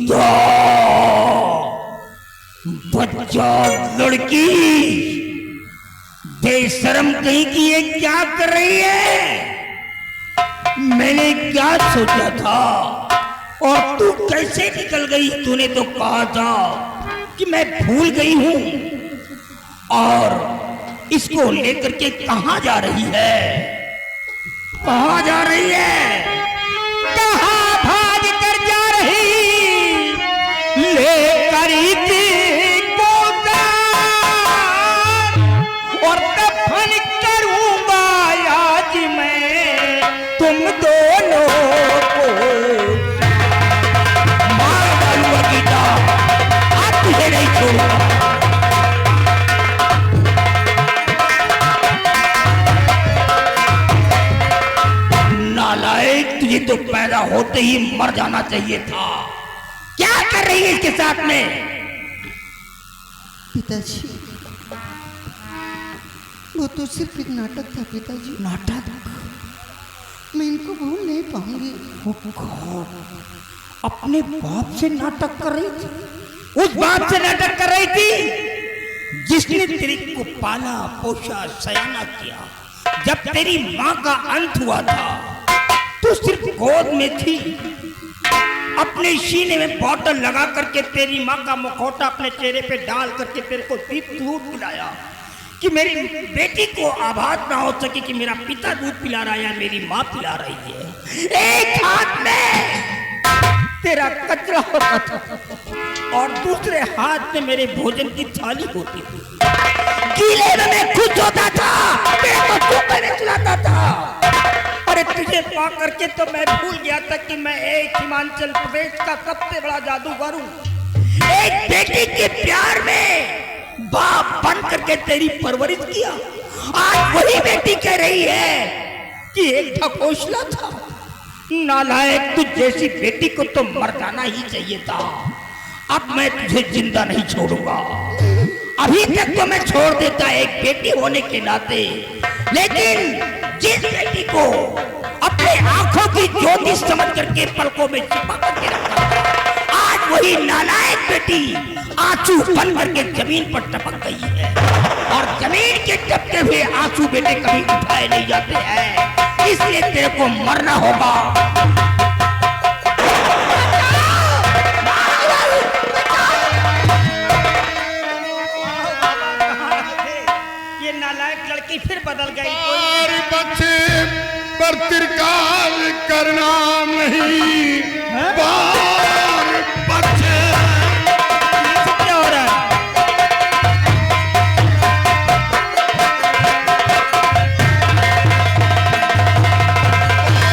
गीता, बच्चा लड़की, बेशर्म कहीं की ये क्या कर रही है? मैंने क्या सोचा था और तू कैसे निकल गई? तूने तो कहा था कि मैं भूल गई हूं। और इसको लेकर के कहां जा रही है? कहां जा रही है? कहां भाग कर जा रही? लेकर को और दफन करूंगा आज मैं तुम दोनों को। मार डालूंगा गीता, आज तुझे नहीं छोड़ूंगा। नालायक, तुझे तो पैदा होते ही मर जाना चाहिए था। क्या कर रही है इसके साथ में? पिताजी, वो तो सिर्फ एक नाटक था पिताजी। नाटक? मैं इनको भूल नहीं पाऊंगी। अपने बाप से नाटक कर रही थी? उस बाप से नाटक कर रही थी जिसने तेरे को पाला पोषा सयाना किया। जब तेरी माँ का अंत हुआ था तो सिर्फ गोद में थी, अपने सीने में बॉटल लगा करके तेरी माँ का मुखौटा अपने चेहरे पे डाल करके तेरे को दूध पिलाया कि मेरी बेटी को आभास ना हो सके कि मेरा पिता दूध पिला रहा है या मेरी माँ पिला रही है। एक हाथ में तेरा कचरा होता था और दूसरे हाथ में मेरे भोजन की थाली होती थी। गीले में मैं खुश होता था, मेरे को चुपने चलाता था। अरे तुझे पा करके तो मैं भूल गया था कि मैं एक हिमाचल प्रदेश का सबसे बड़ा जादूगर हूँ। एक बेटी के प्यार में बाप बन करके तेरी परवरिश किया। आज वही बेटी कह रही है कि एक ढकोसला था। नालायक, तुझ जैसी बेटी को तो मर जाना ही चाहिए था। अब मैं तुझे जिंदा नहीं छोड़ूंगा। अभी तक तो मैं छोड़ देता एक बेटी होने के नाते, लेकिन जिस बेटी को अपने आंखों की ज्योति समझ करके पलकों में छिपा करके रखा, आज वही नालायक बेटी आंसू बन करके जमीन पर टपक गई है। और जमीन के टपके हुए आंसू बेटे कभी उठाए नहीं जाते हैं, इसलिए तेरे को मरना होगा। ये नालायक लड़की फिर बदल गई। और बच्चे पर तिरकाल करना नहीं, बार बच्चे। क्या हो रहा है?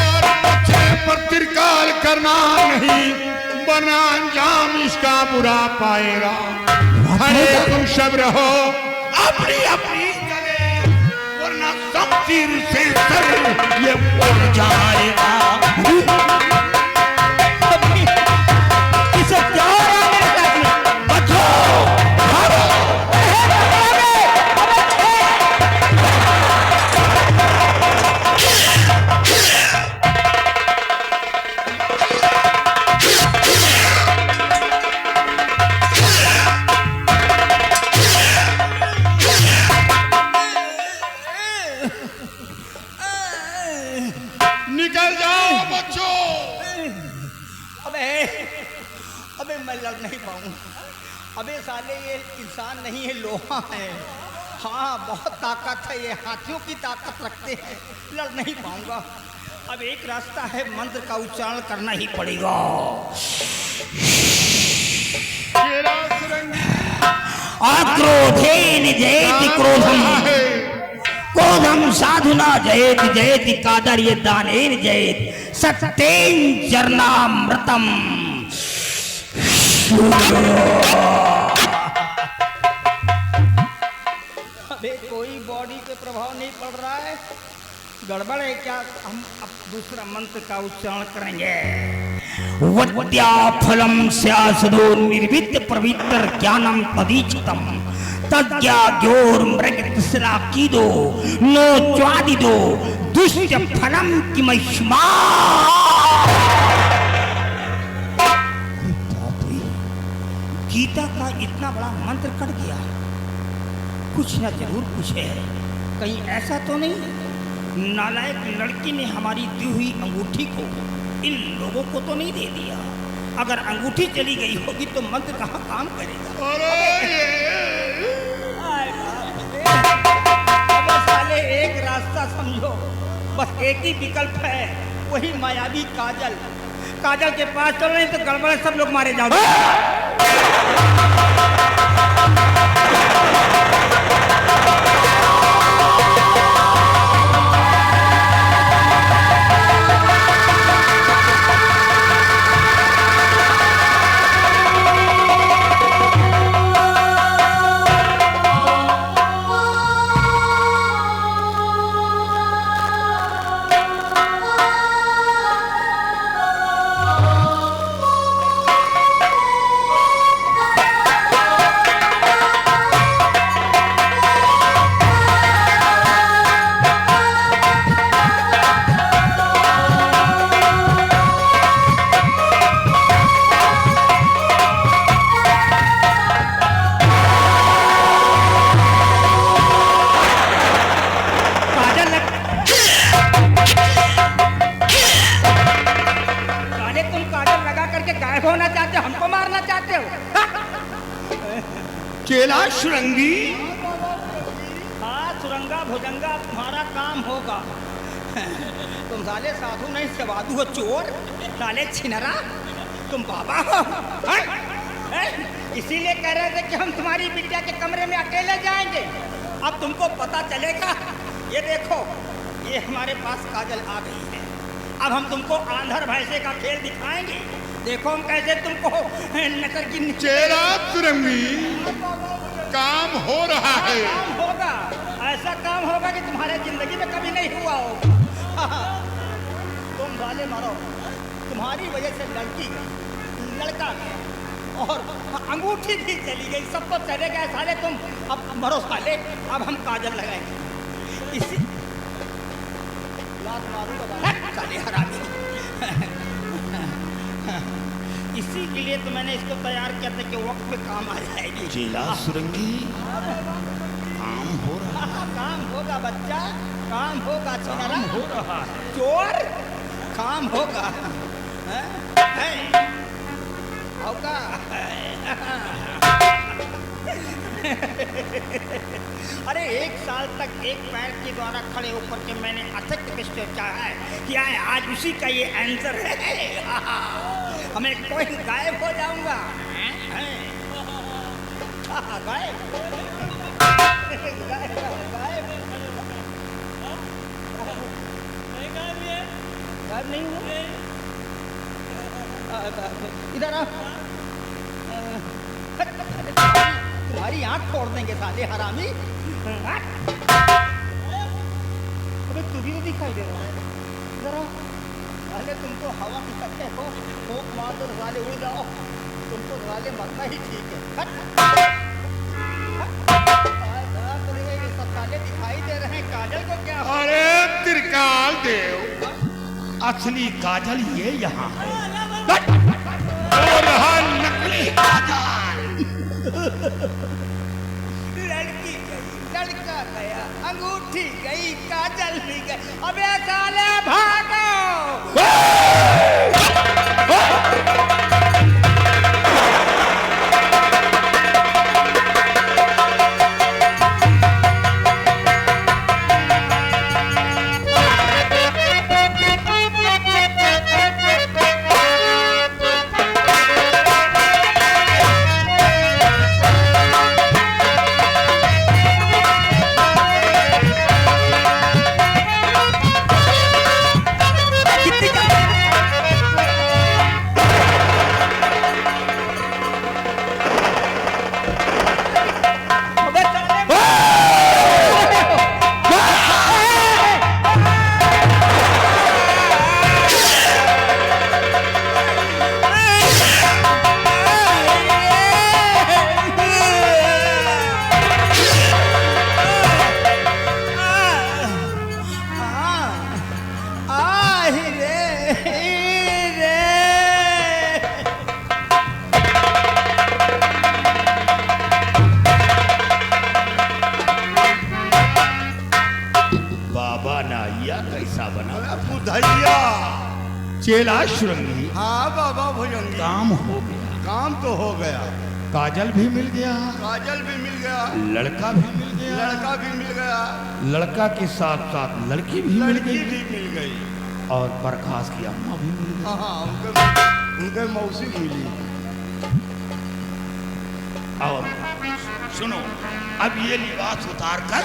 और बच्चे पर तिरकाल करना नहीं, वरना अंजाम इसका बुरा पाएगा। खड़े तुम सब रहो अपनी अपनी जगह, वरना शमशीर से सर ये उड़ जाएगा। इसे क्या हो रहा है मेरे साथ में? बचाओ, भागो। निकल जाओ बच्चों। अबे मैं लड़ नहीं पाऊंगा। अबे साले ये इंसान नहीं है, लोहा है। हाँ, बहुत ताकत है, ये हाथियों की ताकत रखते हैं। लड़ नहीं पाऊंगा। अब एक रास्ता है, मंत्र का उच्चारण करना ही पड़ेगा। आक्रोधेन जयति क्रोधम, क्रोधम साधुना जयति जयति कादर्य दानेन जयति सत्येन चरणामृतम। अबे कोई बॉडी पे प्रभाव नहीं पड़ रहा है, गड़बड़ है क्या? हम अब दूसरा मंत्र का उच्चारण करेंगे। वद्या फलम स्यासदो निर्विद्य पवित्र ज्ञानम तदीचितम तज्ञा ज्ञोर मृग तिसरा कीदो नो च्वादिदो दुष्ट फलम किमश्मा। गीता का इतना बड़ा मंत्र कट गया? कुछ ना जरूर कुछ है। कहीं ऐसा तो नहीं नालायक लड़की ने हमारी दी हुई अंगूठी को इन लोगों को तो नहीं दे दिया? अगर अंगूठी चली गई होगी तो मंत्र कहाँ काम करेगा? अब साले एक रास्ता समझो, बस एक ही विकल्प है, वही मायावी काजल। काजल के पास चल रहे तो गड़बड़, सब लोग मारे जाओगे। चेला सुरंगी। हाँ सुरंगा भुजंगा तुम्हारा काम होगा। तुम साले साधु नहीं सवादु हो, चोर साले छिनरा, तुम बाबा हो। इसीलिए कह रहे थे कि हम तुम्हारी बिटिया के कमरे में अकेले जाएंगे। अब तुमको पता चलेगा। ये देखो, ये हमारे पास काजल आ गई है। अब हम तुमको आंधर भैंसे का खेल दिखाएंगे। देखो हम कैसे तुमको नजर की चेला सुरंगी, काम हो रहा है। काम होगा, ऐसा काम होगा कि तुम्हारे जिंदगी में कभी नहीं हुआ हो। तुम साले मरो, तुम्हारी वजह से लड़की गई, लड़का गया और अंगूठी भी चली गई, सब तो चले गए साले। तुम अब मरो साले। अब हम काजल लगाएंगे। इसी लात मारूंगा साले हरामी। इसी के लिए तो मैंने इसको तैयार किया था कि वक्त पे काम आ जाएगी। चेला सुरंगी, काम हो रहा है। काम होगा बच्चा, काम होगा। काम हो रहा है। चोर, काम होगा। होगा। अरे एक साल तक एक पैर के द्वारा खड़े होकर के मैंने अथक कष्ट चाहा है, क्या है आज उसी का ये आंसर है। हमें कोई गायब हो जाऊंगा। गायब गायब नहीं हुआ। इधर आ, तुम्हारी आंख फोड़ देंगे साले हरामी। अबे तू भी तो दिखाई दे रहा है। इधर आ, साले तुमको हवा की सकते हो, ठोक मार दो साले उड़ जाओ। तुमको साले मरना ही ठीक है। सब साले दिखाई दे रहे हैं, काजल को क्या हो? अरे त्रिकाल देव, असली काजल ये यहाँ है और रहा नकली काजल। लड़की गई, लड़का गया, अंगूठी गई, काजल भी गई। अबे साले भागो। चेला श्रृंगी, हाँ बाबा भुजंगी, काम हो गया, काम तो हो गया, काजल भी मिल गया, काजल भी मिल गया, लड़का भी मिल गया, लड़का भी मिल गया, लड़का के साथ साथ लड़की भी मिल लड़की गई, भी मिल गई, और प्रकाश की अम्मा भी मिल गई। हाँ उनके मौसी मिली। और सुनो, अब ये लिबास उतार कर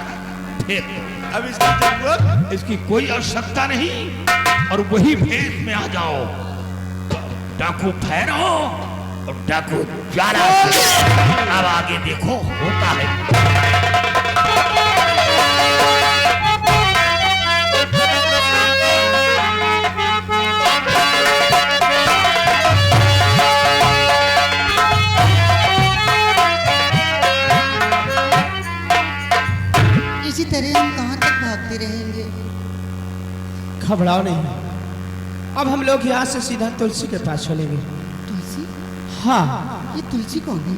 फेंक दो। अब इसकी जरूरत, इसकी कोई आवश्यकता नहीं, और वही भेष में आ जाओ। डाकू ठहरो और डाकू ज्वाला। अब आगे देखो होता है। इसी तरह हम कहाँ तक भागते रहेंगे? घबराओ नहीं, अब हम लोग यहाँ से सीधा तुलसी के पास चलेंगे। तुलसी? हाँ, ये तुलसी कौन है?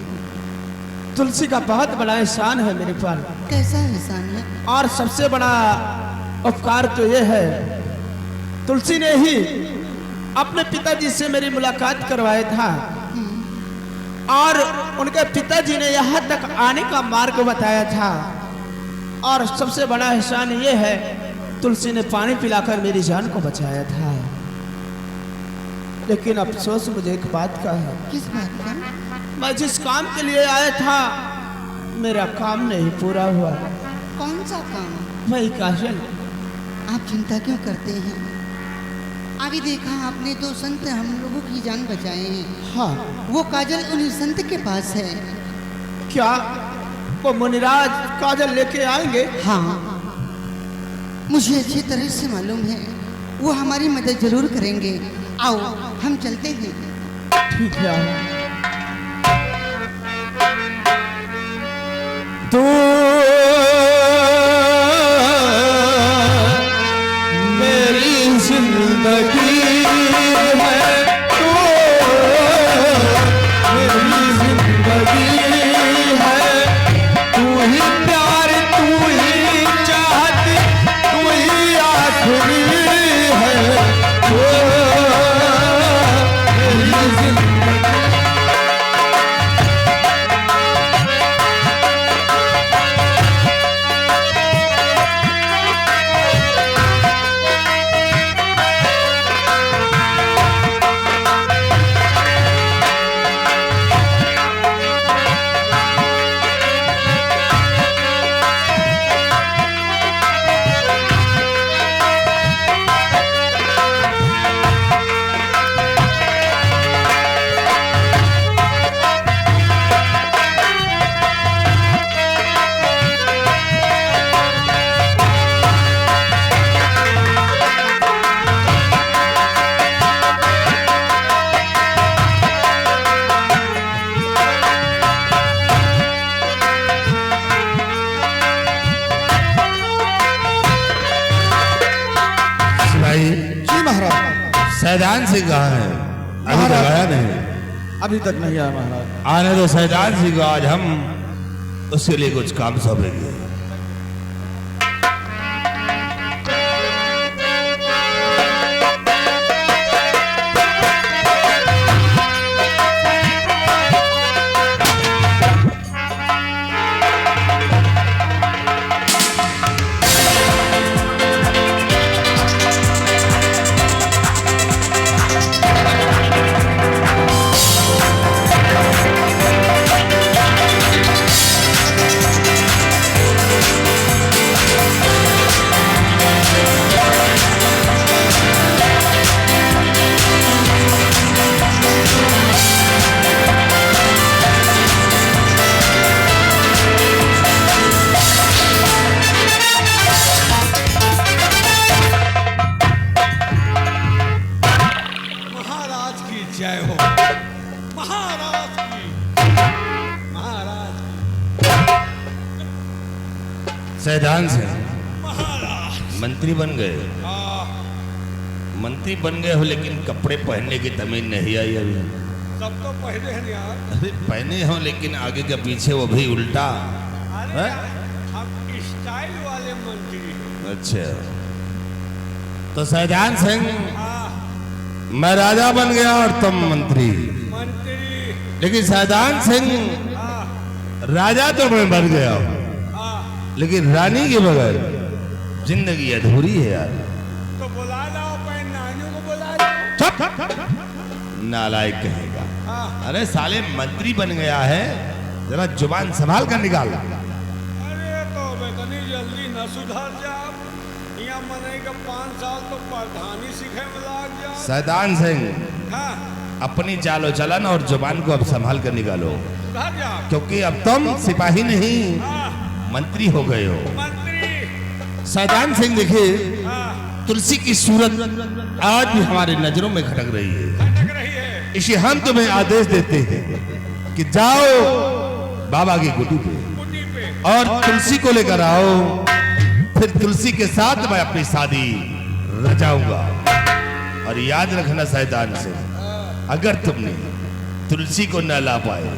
तुलसी का बहुत बड़ा एहसान है मेरे पर, कैसा एहसान है? और सबसे बड़ा उपकार तो ये है, तुलसी ने ही अपने पिताजी से मेरी मुलाकात करवाया था, और उनके पिताजी ने यहाँ तक आने का मार्ग बताया था, और सबसे बड़ा एहसान ये है, तुलसी ने पानी पिलाकर मेरी जान को बचाया था। लेकिन अफसोस मुझे एक बात का है, किस बात का? मैं जिस काम के लिए आया था मेरा काम नहीं पूरा हुआ। कौन सा काम? वही काजल। आप चिंता क्यों करते हैं? अभी देखा आपने, दो संत हम लोगों की जान बचाए हैं। हाँ, वो काजल उन्हीं संत के पास है। क्या वो मुनिराज काजल लेके आएंगे? हाँ, मुझे अच्छी तरह से मालूम है, वो हमारी मदद जरूर करेंगे। आओ हम चलते हैं। ठीक है। तू मेरी जिंदगी है, तू मेरी जिंदगी है, तू ही प्यार, तू ही चाहत, तू ही आखिरी है, तू मेरी जिंदगी। सैदान सिंह कहाँ है? अभी तक आया नहीं। अभी तक नहीं आया महाराज। आने तो सैदान सिंह को, आज हम उसके लिए कुछ काम सौंपेंगे। सैदान से मंत्री बन गए। मंत्री बन गए हो, लेकिन कपड़े पहनने की तमीज नहीं आई अभी। सब तो पहने हैं यार। अरे पहने हो, लेकिन आगे के पीछे वो भी उल्टा। अरे हम स्टाइल वाले मंत्री हैं। अच्छा, तो सैदान सिंह मैं राजा बन गया और तुम मंत्री। मंत्री। लेकिन सैदान सिंह, राजा तो मैं बन गया हूं, लेकिन रानी के बगैर जिंदगी अधूरी है यार। तो बुला लाओ, अपने नानियों को बुला लाओ। चुप, नालायक कहेगा। हाँ। अरे साले मंत्री बन गया है, जरा जुबान संभाल कर निकाल। अरे तो इतनी जल्दी न सुधर जा। यहाँ मने का 5 साल तो प्रधानी सीखे में लग जा। सैदान सिंह, हाँ, अपनी चालो चलन और जुबान को अब संभाल कर निकालो, सुधर जा। क्योंकि अब तुम सिपाही नहीं हाँ, मंत्री हो गए हो। मंत्री। सैदान सिंह देखिए, हाँ, तुलसी की सूरत आज भी हमारी नजरों में खटक रही है। खटक रही है। इसे हम तुम्हें आदेश देते हैं कि जाओ बाबा की कुटी पे कुटी पे। और तुलसी को लेकर आओ, फिर तुलसी के साथ मैं अपनी शादी रचाऊंगा। और याद रखना सैदान सिंह, अगर तुमने तुलसी को न ला पाए